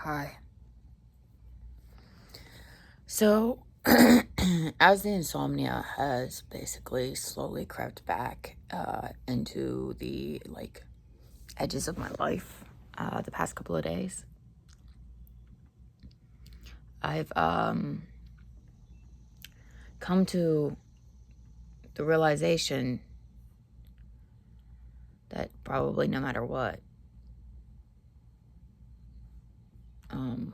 Hi. So, as the insomnia has basically slowly crept back into the edges of my life the past couple of days, I've come to the realization that probably no matter what, um,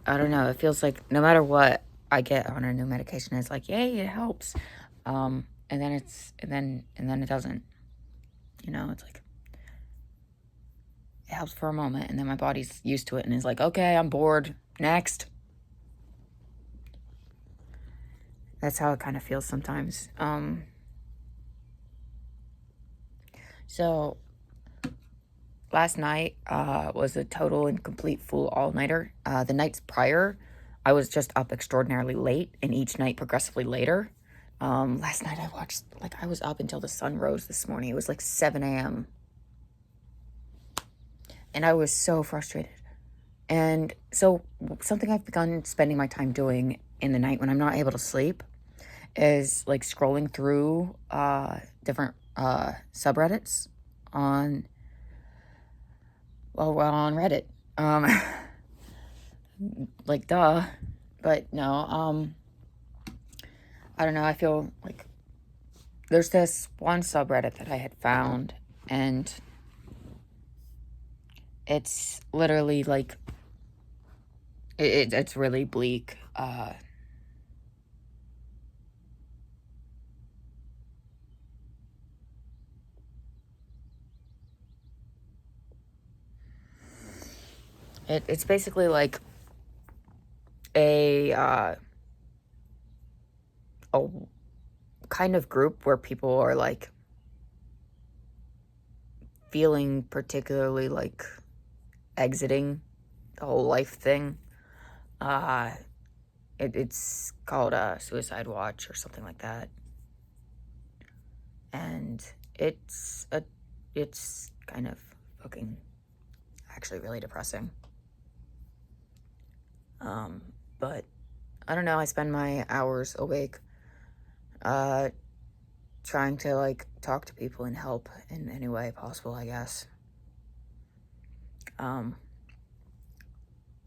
I don't know. It feels like no matter what I get on a new medication, it's like, yay, it helps. And then it doesn't. It's like it helps for a moment, and then my body's used to it and is like, okay, I'm bored. Next. That's how it kind of feels sometimes. So last night was a total and complete full all-nighter. The nights prior, I was just up extraordinarily late, and each night progressively later. Last night I was up until the sun rose this morning. It was like 7 a.m. And I was so frustrated. And so something I've begun spending my time doing in the night when I'm not able to sleep is like scrolling through different subreddits on Reddit. Like duh. But no, I don't know, I feel like there's this one subreddit that I had found, and it's literally like it's really bleak. It's basically like a kind of group where people are like feeling particularly like exiting the whole life thing. It's called Suicide Watch or something like that, and it's kind of fucking actually really depressing. But I don't know. I spend my hours awake, trying to like talk to people and help in any way possible, I guess. I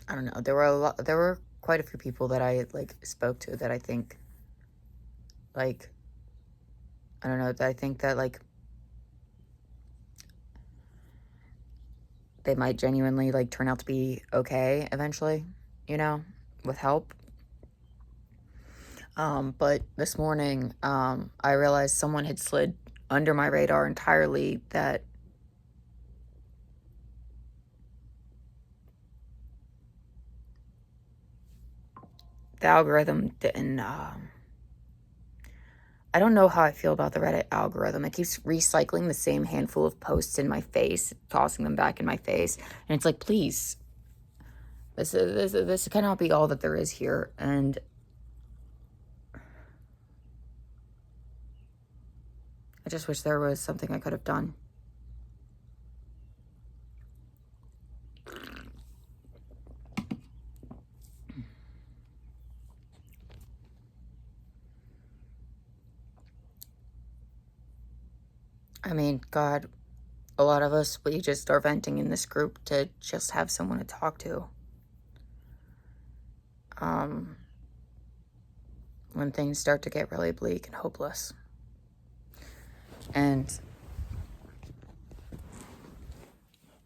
don't know. There were quite a few people that I like spoke to that I think, like, I don't know. I think that like they might genuinely like turn out to be okay eventually, with help. But this morning, I realized someone had slid under my radar entirely, that the algorithm didn't, I don't know how I feel about the Reddit algorithm. It keeps recycling the same handful of posts in my face, tossing them back in my face. And it's like, please, this cannot be all that there is here. And I just wish there was something I could have done. I mean, God, a lot of us, we just are venting in this group to just have someone to talk to. When things start to get really bleak and hopeless. And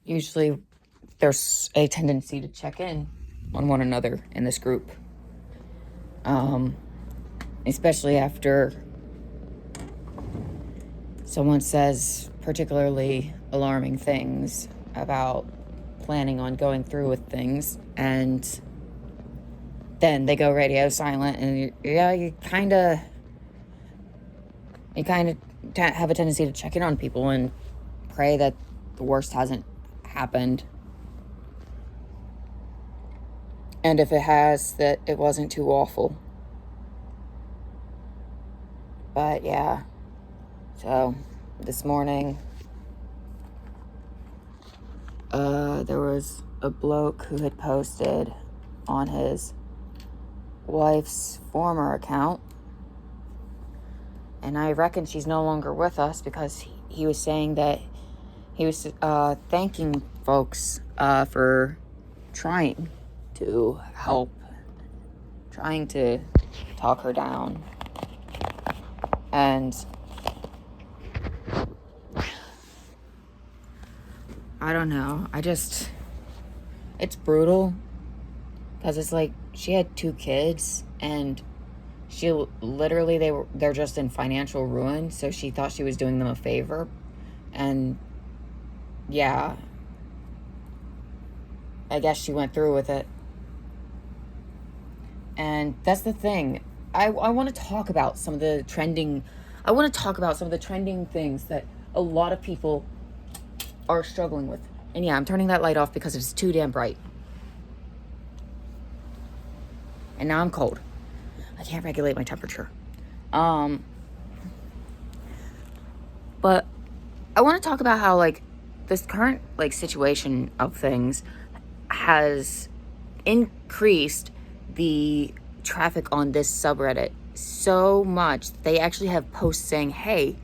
usually there's a tendency to check in on one another in this group. Especially after someone says particularly alarming things about planning on going through with things, and then they go radio silent, and you kind of have a tendency to check in on people and pray that the worst hasn't happened. And if it has, that it wasn't too awful. But yeah, so this morning, there was a bloke who had posted on his wife's former account, and I reckon she's no longer with us, because he was saying that he was thanking folks for trying to help, trying to talk her down. And I don't know, it's brutal, because it's like she had 2 kids, and she literally, they're just in financial ruin, so she thought she was doing them a favor. And yeah, I guess she went through with it. And that's the thing. I want to talk about some of the trending things that a lot of people are struggling with. And yeah, I'm turning that light off because it's too damn bright. And now I'm cold. I can't regulate my temperature. But I want to talk about how, like, this current, like, situation of things has increased the traffic on this subreddit so much that they actually have posts saying, hey,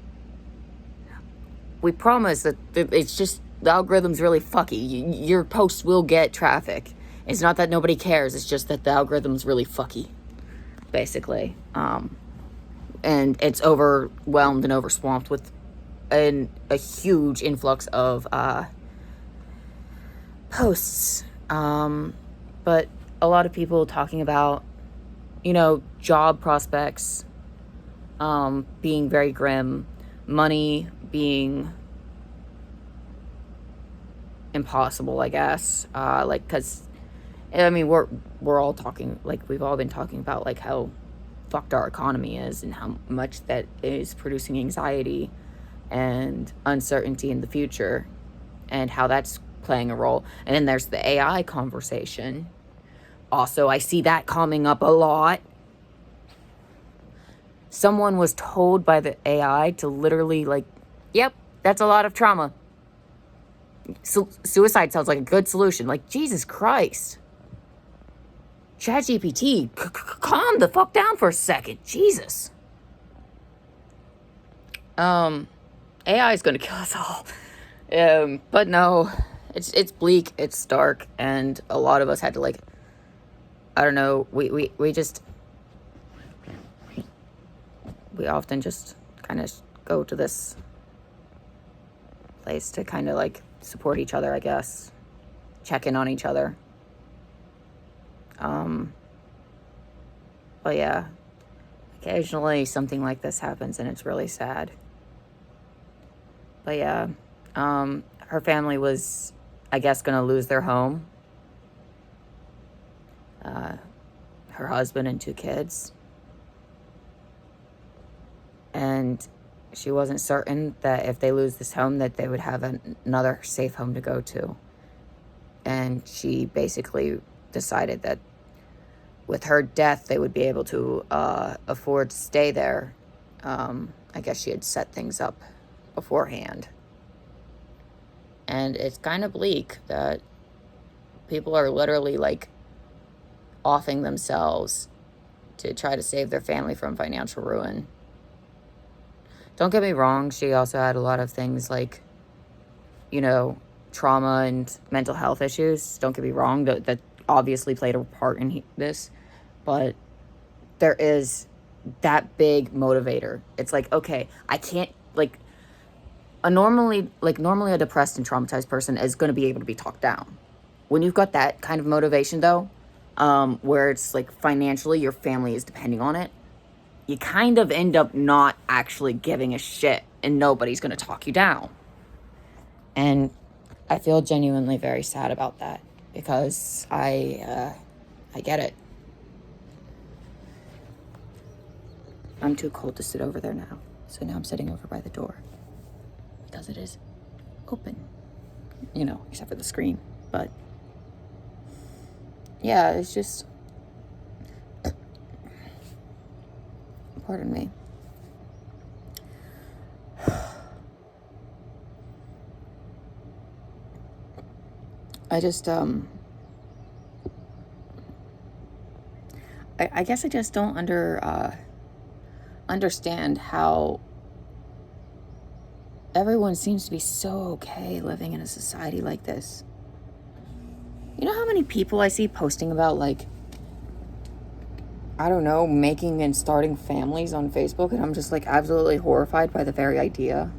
we promise that it's just the algorithm's really fucky. Your posts will get traffic. It's not that nobody cares. It's just that the algorithm's really fucky, basically. And it's overwhelmed and overswamped with a huge influx of posts. But a lot of people talking about, job prospects being very grim, money being impossible, I guess. Because, I mean, we're all talking, like, we've all been talking about, like, how fucked our economy is and how much that is producing anxiety and uncertainty in the future, and how that's playing a role. And then there's the AI conversation. Also, I see that coming up a lot. Someone was told by the AI to literally, like, yep, that's a lot of trauma. Suicide sounds like a good solution. Like, Jesus Christ. ChatGPT, calm the fuck down for a second. Jesus. AI is gonna kill us all. But no, it's bleak, it's dark, and a lot of us had to, like, I don't know, we often just kind of go to this place to kind of, like, support each other, I guess. Check in on each other. But yeah, occasionally something like this happens and it's really sad. But yeah, her family was, I guess, gonna lose their home. Her husband and 2 kids. And she wasn't certain that if they lose this home that they would have another safe home to go to. And she basically decided that with her death, they would be able to afford to stay there. I guess she had set things up beforehand. And it's kind of bleak that people are literally, like, offing themselves to try to save their family from financial ruin. Don't get me wrong, she also had a lot of things like, trauma and mental health issues. Don't get me wrong, that obviously played a part in this. But there is that big motivator. It's like, okay, I can't, like, normally a depressed and traumatized person is going to be able to be talked down. When you've got that kind of motivation, though, where it's like financially your family is depending on it, you kind of end up not actually giving a shit, and nobody's going to talk you down. And I feel genuinely very sad about that, because I get it. I'm too cold to sit over there now, so now I'm sitting over by the door, because it is open, except for the screen. But yeah, it's just, pardon me. I just, I guess I just don't understand how everyone seems to be so okay living in a society like this. You know how many people I see posting about, like, I don't know, making and starting families on Facebook, and I'm just, like, absolutely horrified by the very idea.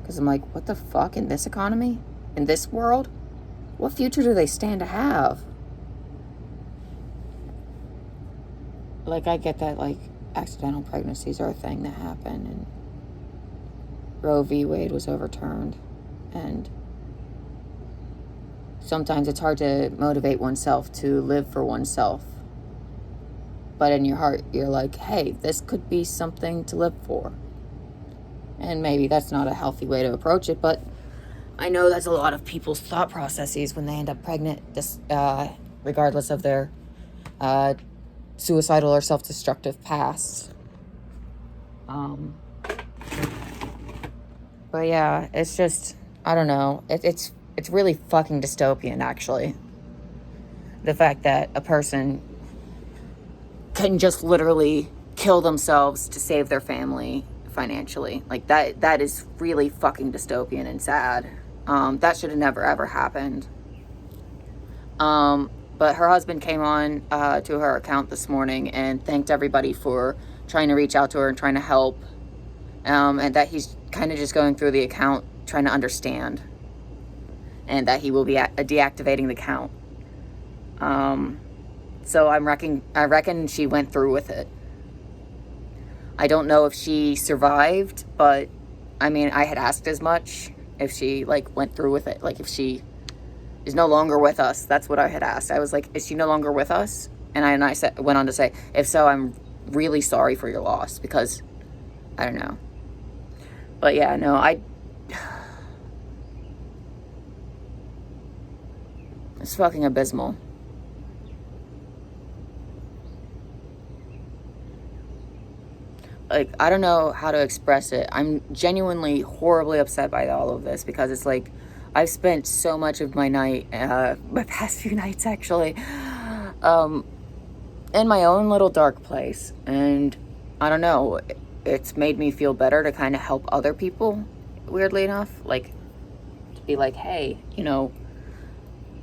Because I'm like, what the fuck, in this economy? In this world? What future do they stand to have? Like, I get that, like, accidental pregnancies are a thing that happen, and Roe v. Wade was overturned, and sometimes it's hard to motivate oneself to live for oneself. But in your heart, you're like, hey, this could be something to live for. And maybe that's not a healthy way to approach it, but I know that's a lot of people's thought processes when they end up pregnant, regardless of their suicidal or self-destructive past. But yeah, it's just, I don't know. It's really fucking dystopian, actually. The fact that a person can just literally kill themselves to save their family financially. Like, that is really fucking dystopian and sad. That should have never, ever happened. But her husband came on to her account this morning and thanked everybody for trying to reach out to her and trying to help. And that he's kind of just going through the account trying to understand. And that he will be deactivating the account. So I reckon she went through with it. I don't know if she survived, but I mean, I had asked as much if she, like, went through with it. Like, if she is no longer with us. That's what I had asked. I was like, is she no longer with us? And I went on to say, if so, I'm really sorry for your loss, because I don't know. But yeah, no, it's fucking abysmal. Like, I don't know how to express it. I'm genuinely horribly upset by all of this, because it's like, I've spent so much of my night, my past few nights actually, in my own little dark place. And I don't know, it's made me feel better to kind of help other people, weirdly enough. Like, to be like, hey, you know,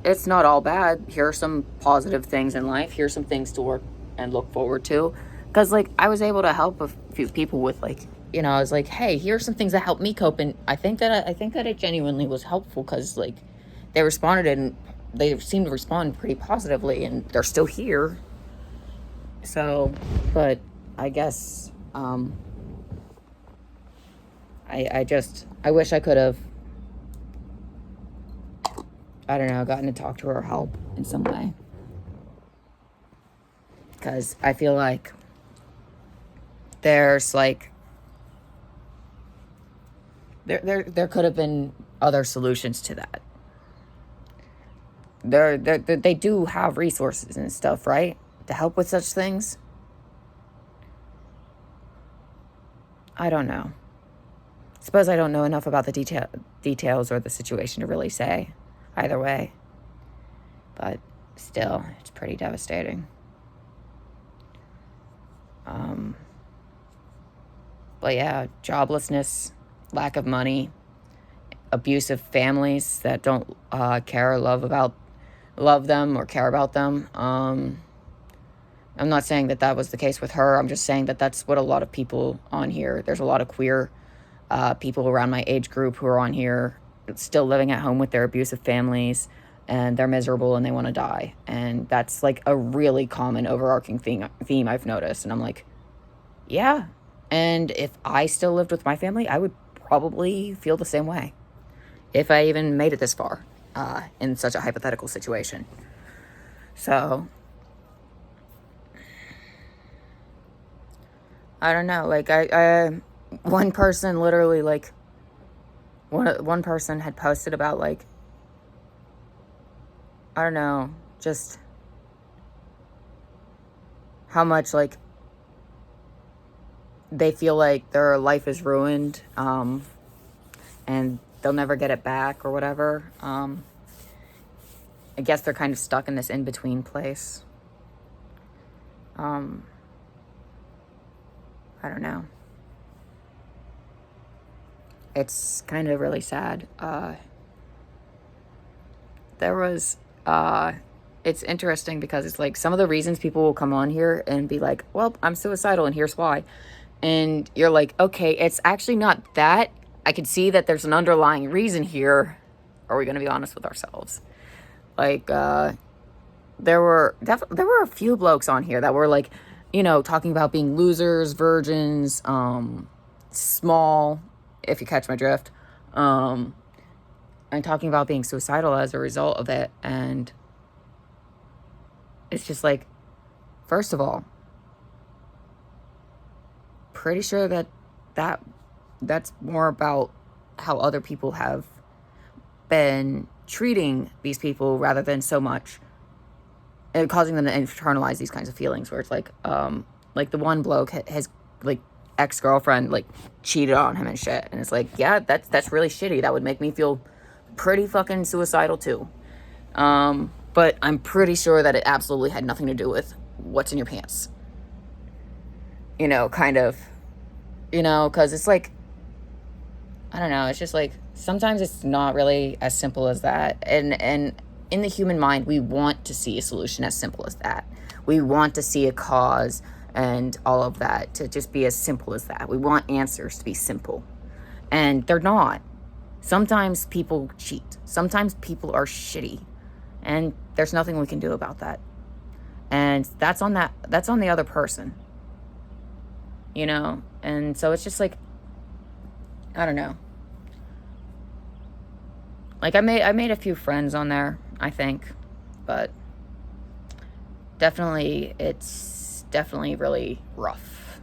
it's not all bad. Here are some positive things in life. Here's some things to work and look forward to. Because, like, I was able to help a few people with, like, you know, I was like, hey, here's some things that helped me cope. And I think that it genuinely was helpful, because, like, they responded, and they seemed to respond pretty positively, and they're still here. So, but I guess, I wish I could have, I don't know, gotten to talk to her or help in some way. Because I feel like there's, like, there could have been other solutions to that. They do have resources and stuff, right, to help with such things. I don't know. Suppose I don't know enough about the details or the situation to really say either way. But still, it's pretty devastating. But yeah, joblessness, lack of money, abusive families that don't care or love them or care about them. I'm not saying that was the case with her. I'm just saying that that's what a lot of people on here. There's a lot of queer people around my age group who are on here still living at home with their abusive families, and they're miserable and they want to die. And that's, like, a really common overarching theme I've noticed. And I'm like, yeah. And if I still lived with my family, I would probably feel the same way, if I even made it this far in such a hypothetical situation. So, I don't know. Like, one person literally, like, one person had posted about, like, I don't know, just how much, like, they feel like their life is ruined, and they'll never get it back or whatever. I guess they're kind of stuck in this in-between place. I don't know. It's kind of really sad. It's interesting because it's like some of the reasons people will come on here and be like, well, I'm suicidal and here's why. And you're like, okay, it's actually not that. I can see that there's an underlying reason here. Are we going to be honest with ourselves? Like, there were a few blokes on here that were like, talking about being losers, virgins, small, if you catch my drift, and talking about being suicidal as a result of it. And it's just like, first of all, pretty sure that's more about how other people have been treating these people rather than so much and causing them to internalize these kinds of feelings where it's like the one bloke has like ex-girlfriend like cheated on him and shit, and it's like, yeah, that's really shitty. That would make me feel pretty fucking suicidal too. But I'm pretty sure that it absolutely had nothing to do with what's in your pants. Kind of, because it's like, I don't know, it's just like, sometimes it's not really as simple as that. And in the human mind, we want to see a solution as simple as that. We want to see a cause and all of that to just be as simple as that. We want answers to be simple. And they're not. Sometimes people cheat. Sometimes people are shitty. And there's nothing we can do about that. And that's on the other person. And so it's just like, I don't know. Like, I made a few friends on there, I think, but it's definitely really rough,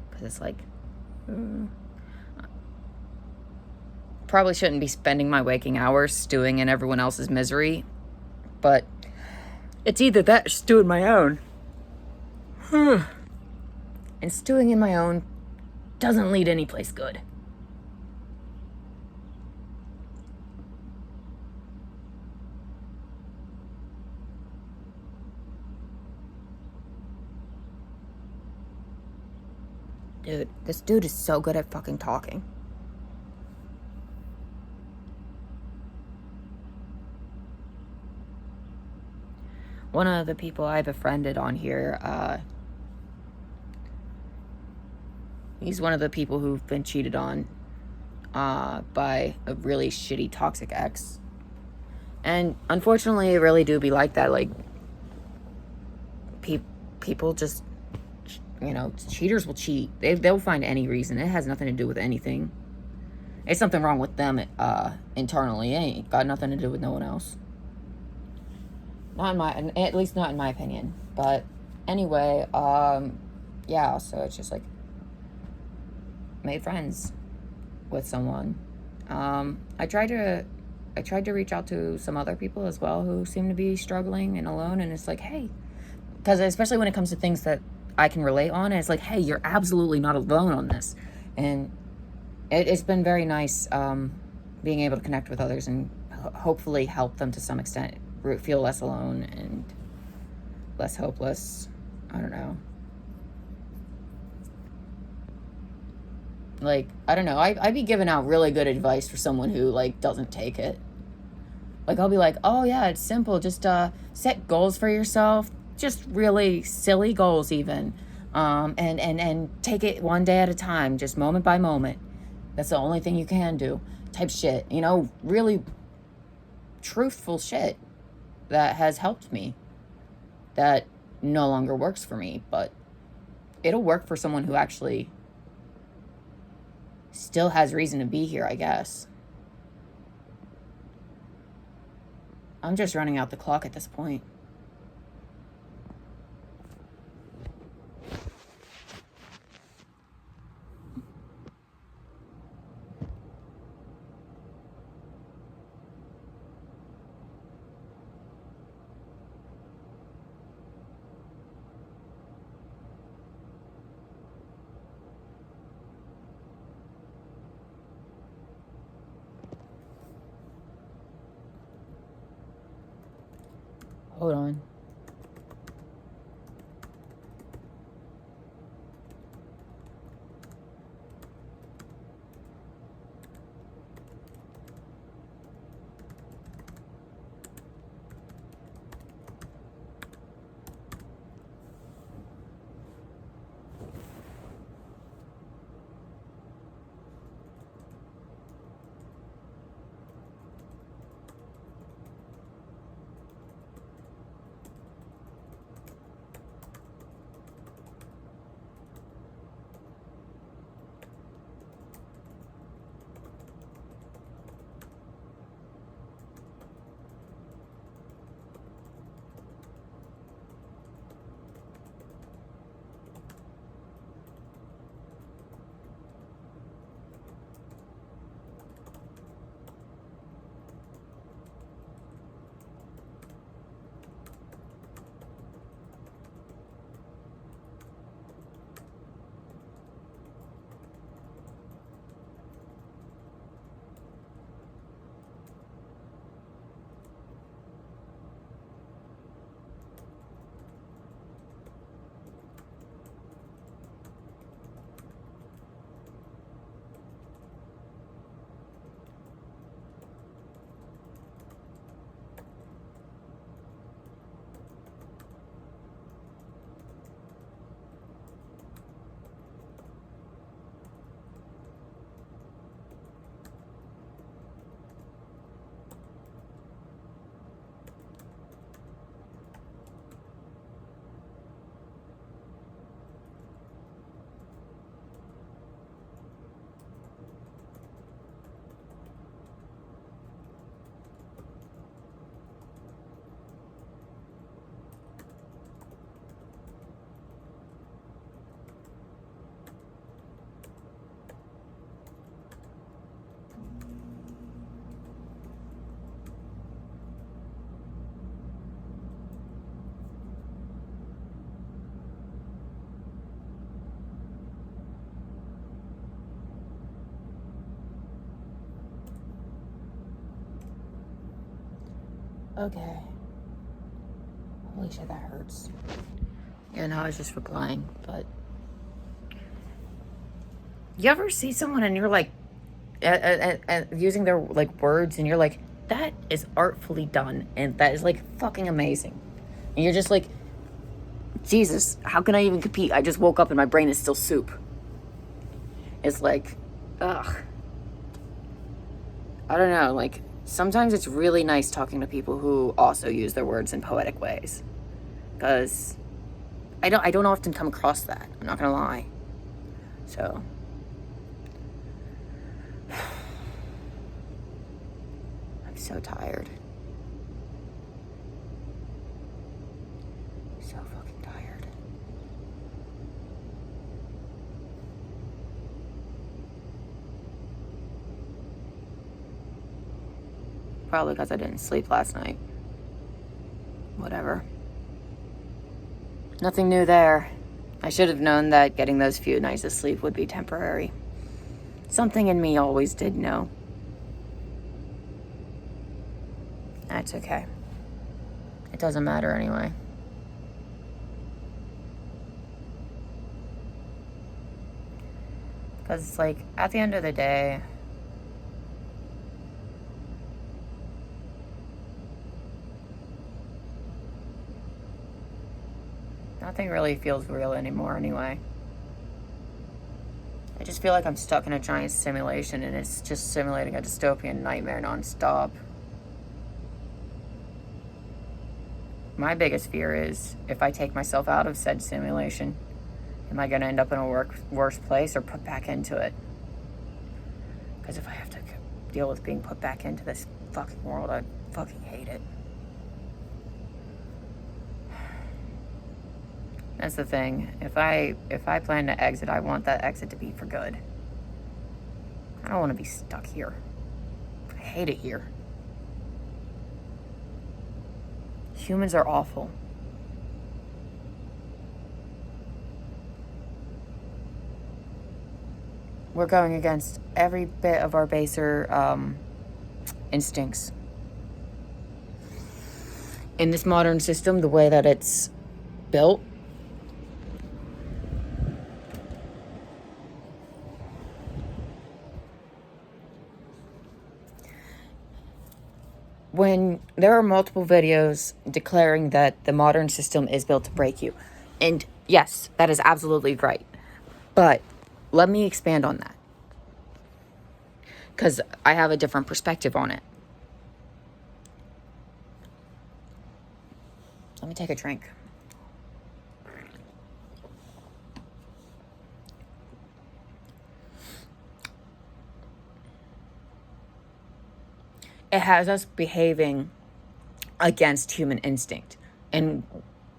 because it's like, probably shouldn't be spending my waking hours stewing in everyone else's misery, but it's either that or stewing my own. And stewing in my own doesn't lead any place good. Dude, this dude is so good at fucking talking. One of the people I befriended on here, he's one of the people who've been cheated on by a really shitty, toxic ex. And unfortunately, it really do be like that. Like, people just, cheaters will cheat. They'll find any reason. It has nothing to do with anything. It's something wrong with them internally. It ain't got nothing to do with no one else. At least not in my opinion. But anyway, yeah, so it's just like, made friends with someone. I tried to reach out to some other people as well who seem to be struggling and alone, and it's like, hey, because especially when it comes to things that I can relate on, and it's like, hey, you're absolutely not alone on this. And it's been very nice being able to connect with others and hopefully help them to some extent feel less alone and less hopeless. I don't know. Like, I don't know. I'd be giving out really good advice for someone who, like, doesn't take it. Like, I'll be like, oh, yeah, it's simple. Just set goals for yourself. Just really silly goals even. And take it one day at a time. Just moment by moment. That's the only thing you can do. Type shit. Really truthful shit that has helped me. That no longer works for me. But it'll work for someone who actually still has reason to be here, I guess. I'm just running out the clock at this point. Hold on. Okay. Holy shit, that hurts. Yeah, no, I was just replying, but... You ever see someone and you're like, using their, like, words, and you're like, that is artfully done, and that is, like, fucking amazing. And you're just like, Jesus, how can I even compete? I just woke up and my brain is still soup. It's like, ugh. I don't know, like, sometimes it's really nice talking to people who also use their words in poetic ways. Because I don't often come across that. I'm not gonna lie. So I'm so tired. So fucking tired. Probably because I didn't sleep last night. Whatever. Nothing new there. I should have known that getting those few nights of sleep would be temporary. Something in me always did know. That's okay. It doesn't matter anyway. Because it's like, at the end of the day, nothing really feels real anymore anyway. I just feel like I'm stuck in a giant simulation, and it's just simulating a dystopian nightmare nonstop. My biggest fear is, if I take myself out of said simulation, am I going to end up in a worse place or put back into it? Because if I have to deal with being put back into this fucking world, I fucking hate it. That's the thing. If I plan to exit, I want that exit to be for good. I don't want to be stuck here. I hate it here. Humans are awful. We're going against every bit of our baser instincts. in this modern system, the way that it's built, when there are multiple videos declaring that the modern system is built to break you, and yes, that is absolutely right, but let me expand on that, because I have a different perspective on it. Let me take a drink. It has us behaving against human instinct, and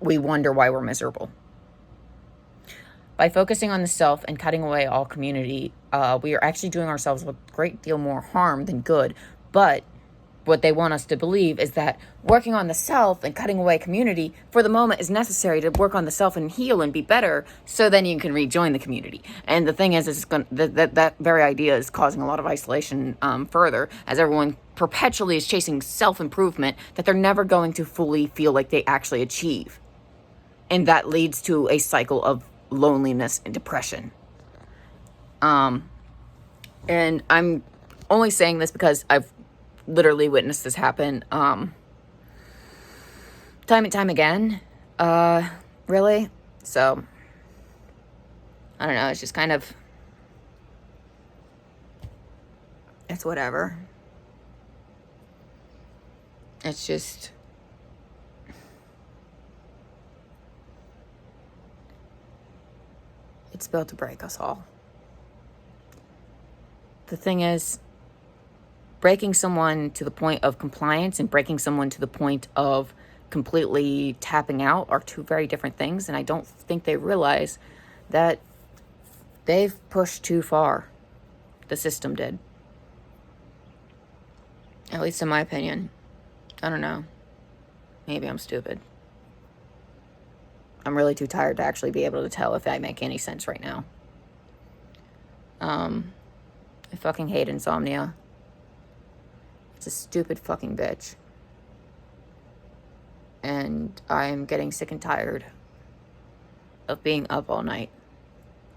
we wonder why we're miserable. By focusing on the self and cutting away all community, we are actually doing ourselves a great deal more harm than good. But what they want us to believe is that working on the self and cutting away community for the moment is necessary to work on the self and heal and be better, so then you can rejoin the community. And the thing is it's that very idea is causing a lot of isolation further, as everyone perpetually is chasing self-improvement that they're never going to fully feel like they actually achieve. And that leads to a cycle of loneliness and depression. And I'm only saying this because I've literally witnessed this happen time and time again, really. So I don't know, it's just kind of, it's whatever. It's just, it's built to break us all. The thing is, breaking someone to the point of compliance and breaking someone to the point of completely tapping out are two very different things. And I don't think they realize that they've pushed too far. The system did. At least in my opinion. I don't know. Maybe I'm stupid. I'm really too tired to actually be able to tell if I make any sense right now. I fucking hate insomnia. It's a stupid fucking bitch. And I'm getting sick and tired of being up all night.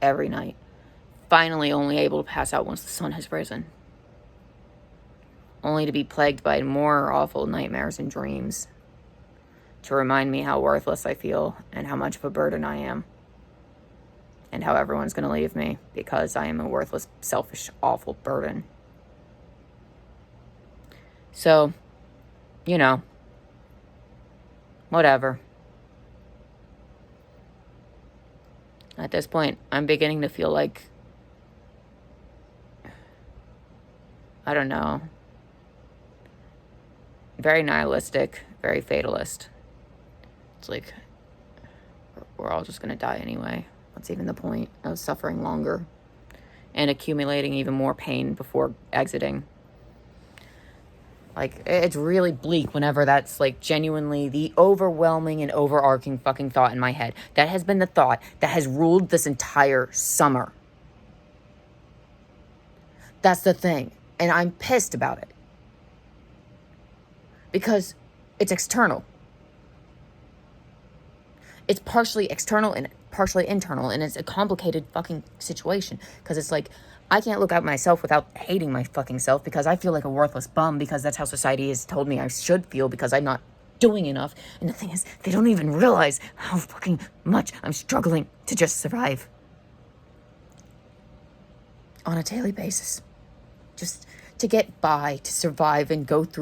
Every night. Finally only able to pass out once the sun has risen. Only to be plagued by more awful nightmares and dreams. To remind me how worthless I feel and how much of a burden I am. And how everyone's going to leave me because I am a worthless, selfish, awful burden. So, you know, whatever. At this point, I'm beginning to feel like, I don't know, very nihilistic, very fatalist. It's like, we're all just going to die anyway. What's even the point of suffering longer and accumulating even more pain before exiting? Like, it's really bleak whenever that's, like, genuinely the overwhelming and overarching fucking thought in my head. That has been the thought that has ruled this entire summer. That's the thing. And I'm pissed about it. Because it's external. It's partially external and partially internal. And it's a complicated fucking situation. Because it's like, I can't look at myself without hating my fucking self because I feel like a worthless bum because that's how society has told me I should feel because I'm not doing enough. And the thing is, they don't even realize how fucking much I'm struggling to just survive. On a daily basis. Just to get by, to survive and go through